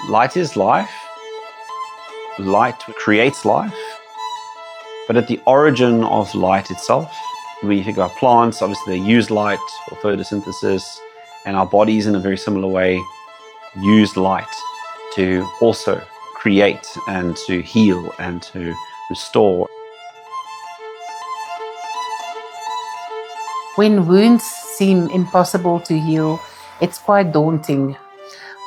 Light is life. Light creates life. But at the origin of light itself, when you think about plants, obviously they use light for photosynthesis, and our bodies in a very similar way use light to also create and to heal and to restore. When wounds seem impossible to heal, it's quite daunting.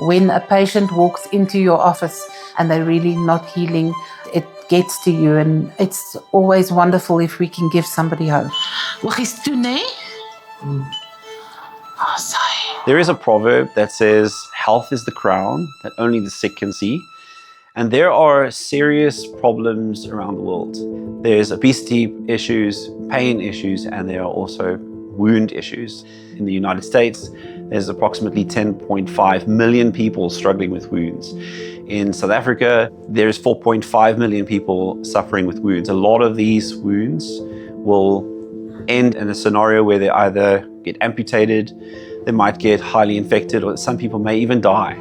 When a patient walks into your office and they're really not healing, it gets to you, and it's always wonderful if we can give somebody hope. There is a proverb that says, health is the crown that only the sick can see. And there are serious problems around the world. There's obesity issues, pain issues, and there are also wound issues. In the United States, there's approximately 10.5 million people struggling with wounds. In South Africa, there's 4.5 million people suffering with wounds. A lot of these wounds will end in a scenario where they either get amputated, they might get highly infected, or some people may even die.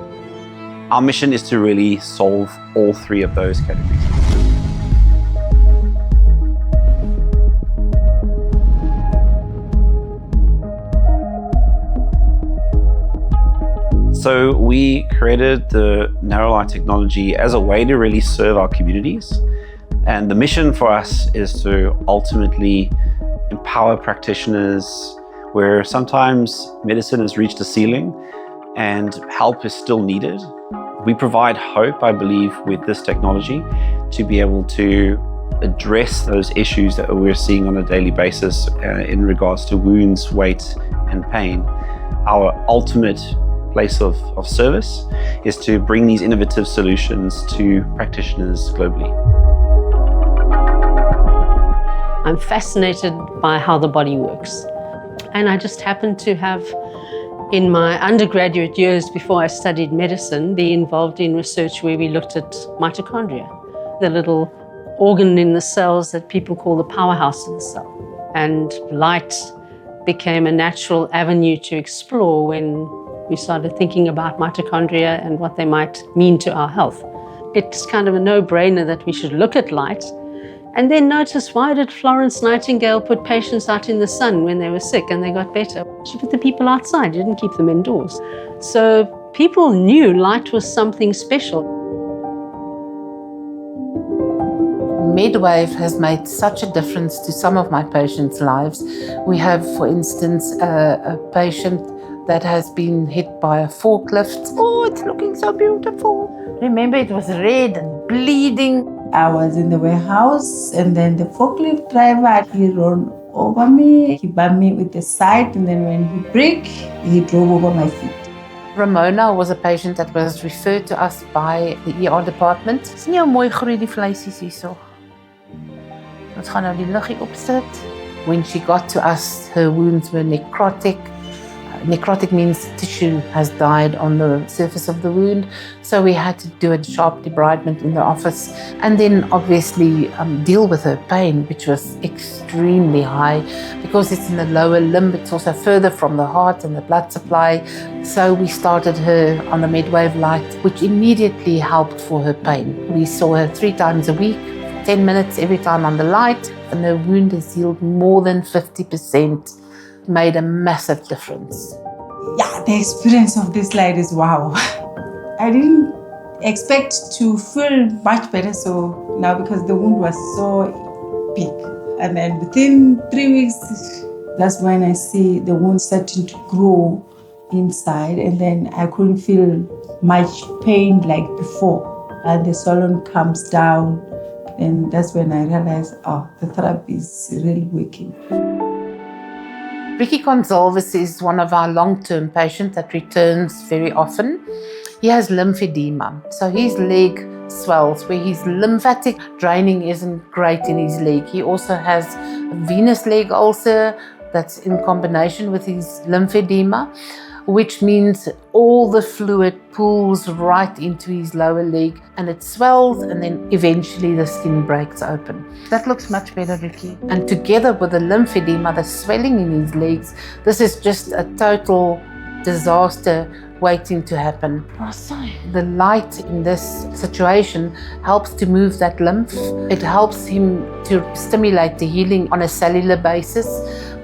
Our mission is to really solve all three of those categories. So we created the NarrowLight technology as a way to really serve our communities. And the mission for us is to ultimately empower practitioners where sometimes medicine has reached a ceiling and help is still needed. We provide hope, I believe, with this technology to be able to address those issues that we're seeing on a daily basis in regards to wounds, weight, and pain. Our ultimate place of service is to bring these innovative solutions to practitioners globally. I'm fascinated by how the body works. And I just happened to have, in my undergraduate years before I studied medicine, be involved in research where we looked at mitochondria, the little organ in the cells that people call the powerhouse of the cell. And light became a natural avenue to explore when we started thinking about mitochondria and what they might mean to our health. It's kind of a no-brainer that we should look at light. And then notice, why did Florence Nightingale put patients out in the sun when they were sick and they got better? She put the people outside, she didn't keep them indoors. So people knew light was something special. MedWave has made such a difference to some of my patients' lives. We have, for instance, a patient that has been hit by a forklift. Oh, it's looking so beautiful. Remember, it was red and bleeding. I was in the warehouse, and then the forklift driver, he ran over me. He bumped me with the side, and then when he braked, he drove over my feet. Ramona was a patient that was referred to us by the ER department. Sien jy hoe mooi groei die vleisies hierso? Ons gaan nou die liggie opsit. When she got to us, her wounds were necrotic. Necrotic means tissue has died on the surface of the wound. So we had to do a sharp debridement in the office and then obviously deal with her pain, which was extremely high because it's in the lower limb. It's also further from the heart and the blood supply. So we started her on the MedWave light, which immediately helped for her pain. We saw her 3 times a week, 10 minutes every time on the light, and her wound has healed more than 50%. Made a massive difference. Yeah, the experience of this light is wow. I didn't expect to feel much better so now because the wound was so big. And then within 3 weeks, that's when I see the wound starting to grow inside, and then I couldn't feel much pain like before. And the swelling comes down, and that's when I realized, oh, the therapy is really working. Ricky Gonzalez is one of our long-term patients that returns very often. He has lymphedema, so his leg swells where his lymphatic draining isn't great in his leg. He also has a venous leg ulcer that's in combination with his lymphedema, which means all the fluid pools right into his lower leg and it swells, and then eventually the skin breaks open. That looks much better, Ricky. And together with the lymphedema, the swelling in his legs, this is just a total disaster waiting to happen. The light in this situation helps to move that lymph. It helps him to stimulate the healing on a cellular basis,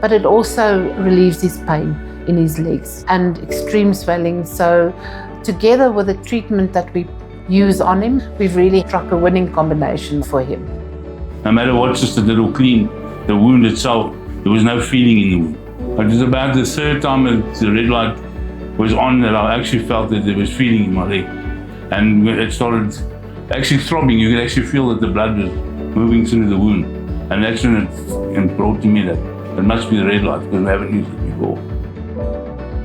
but it also relieves his pain in his legs and extreme swelling. So together with the treatment that we use on him, we've really struck a winning combination for him. No matter what sister did or clean the wound itself, there was no feeling in the wound. It was about the third time that the red light was on that I actually felt that there was feeling in my leg. And when it started actually throbbing, you could actually feel that the blood was moving through the wound. And that's when it brought to me that it must be the red light, because we haven't used it before.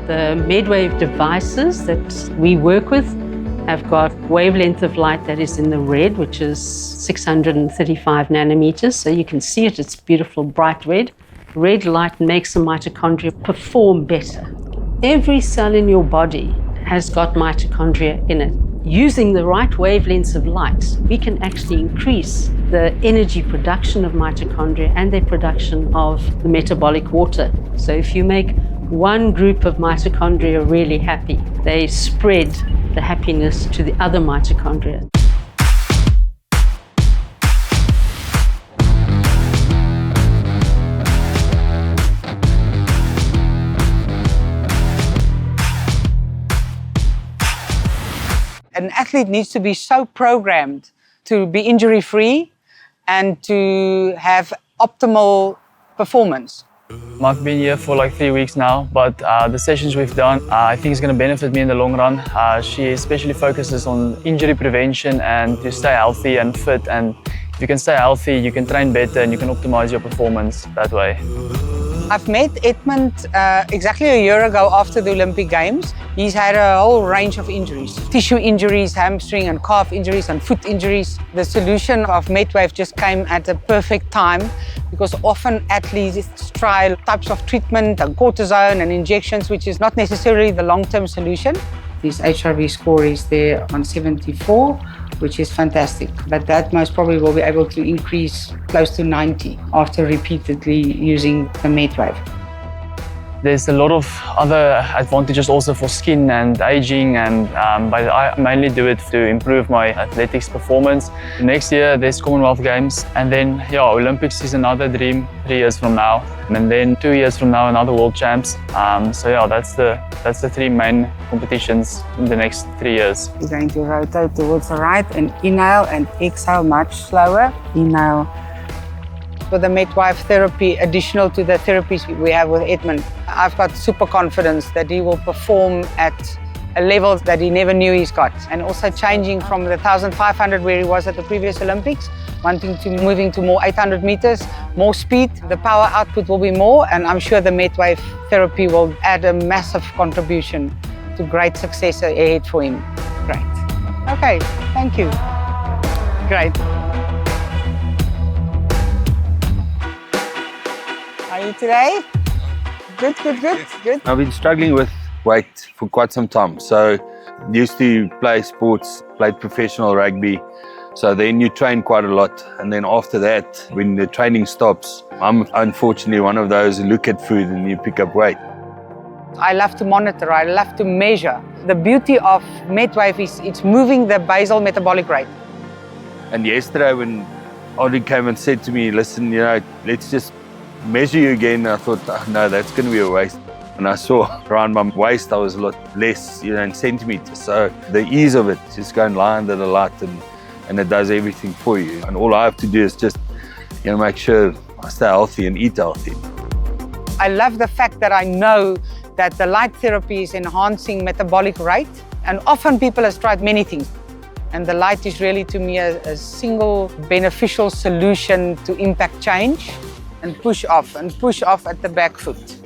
The MedWave devices that we work with have got wavelength of light that is in the red, which is 635 nanometers. So you can see it, it's beautiful, bright red. Red light makes the mitochondria perform better. Every cell in your body has got mitochondria in it. Using the right wavelengths of light, we can actually increase the energy production of mitochondria and their production of the metabolic water. So if you make one group of mitochondria really happy, they spread the happiness to the other mitochondria. An athlete needs to be so programmed to be injury-free and to have optimal performance. I've been here for like 3 weeks now, but the sessions we've done, I think it's going to benefit me in the long run. She especially focuses on injury prevention and to stay healthy and fit. And if you can stay healthy, you can train better and you can optimize your performance that way. I've met Edmund exactly a year ago after the Olympic Games. He's had a whole range of injuries. Tissue injuries, hamstring and calf injuries and foot injuries. The solution of MedWave just came at a perfect time, because often athletes try types of treatment and cortisone and injections, which is not necessarily the long-term solution. His HRV score is there on 74, which is fantastic. But that most probably will be able to increase close to 90 after repeatedly using the MedWave. There's a lot of other advantages also for skin and aging, but I mainly do it to improve my athletics performance. Next year there's Commonwealth Games, and then Olympics is another dream 3 years from now, and then 2 years from now another World Champs. That's the three main competitions in the next 3 years. We're going to rotate towards the right and inhale and exhale much slower. Inhale. For the MedWave therapy, additional to the therapies we have with Edmund, I've got super confidence that he will perform at a level that he never knew he's got. And also changing from the 1,500 where he was at the previous Olympics, moving to more 800 meters, more speed, the power output will be more, and I'm sure the MedWave therapy will add a massive contribution to great success ahead for him. Great. Okay, thank you. Great. How are you today? Good. I've been struggling with weight for quite some time. So used to play sports, played professional rugby. So then you train quite a lot. And then after that, when the training stops, I'm unfortunately one of those who look at food and you pick up weight. I love to monitor, I love to measure. The beauty of MedWave is it's moving the basal metabolic rate. And yesterday when Audrey came and said to me, listen, let's just measure you again, I thought, no, that's going to be a waste. And I saw around my waist, I was a lot less, in centimeters. So the ease of it, just go and lie under the light and it does everything for you. And all I have to do is just, make sure I stay healthy and eat healthy. I love the fact that I know that the light therapy is enhancing metabolic rate. And often people have tried many things. And the light is really, to me, a single beneficial solution to impact change. And push off at the back foot.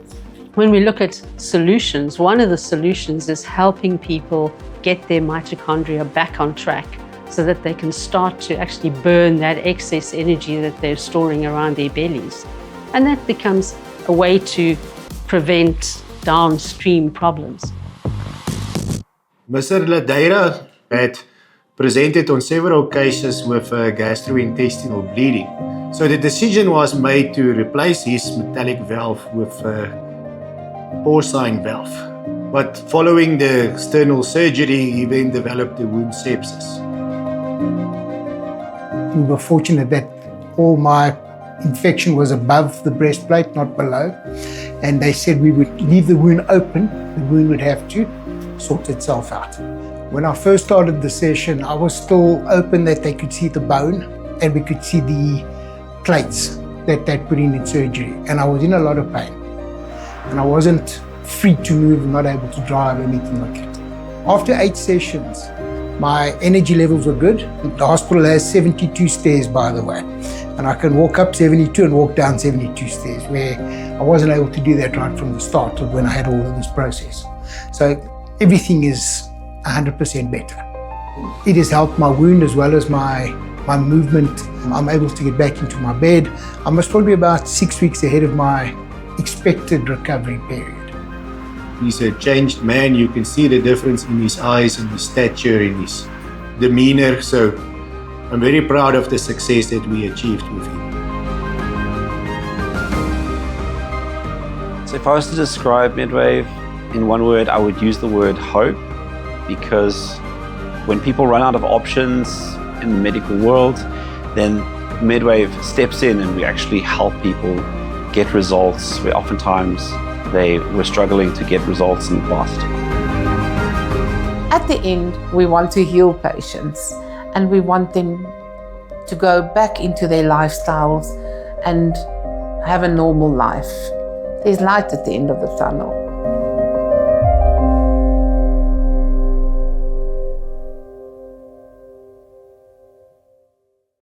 When we look at solutions, one of the solutions is helping people get their mitochondria back on track so that they can start to actually burn that excess energy that they're storing around their bellies. And that becomes a way to prevent downstream problems. Mr. Ladeira had presented on several cases with gastrointestinal bleeding. So the decision was made to replace his metallic valve with a porcine valve. But following the external surgery, he then developed the wound sepsis. We were fortunate that all my infection was above the breastplate, not below. And they said we would leave the wound open. The wound would have to sort itself out. When I first started the session, I was still open that they could see the bone and we could see the plates that they'd put in surgery. And I was in a lot of pain. And I wasn't free to move, not able to drive, anything like that. After 8 sessions, my energy levels were good. The hospital has 72 stairs, by the way. And I can walk up 72 and walk down 72 stairs, where I wasn't able to do that right from the start of when I had all of this process. So everything is 100% better. It has helped my wound as well as my movement. I'm able to get back into my bed. I was probably about 6 weeks ahead of my expected recovery period. He's a changed man. You can see the difference in his eyes, in his stature, in his demeanor. So I'm very proud of the success that we achieved with him. So if I was to describe MedWave in one word, I would use the word hope, because when people run out of options in the medical world, then MedWave steps in and we actually help people get results where oftentimes they were struggling to get results in the past. At the end, we want to heal patients and we want them to go back into their lifestyles and have a normal life. There's light at the end of the tunnel.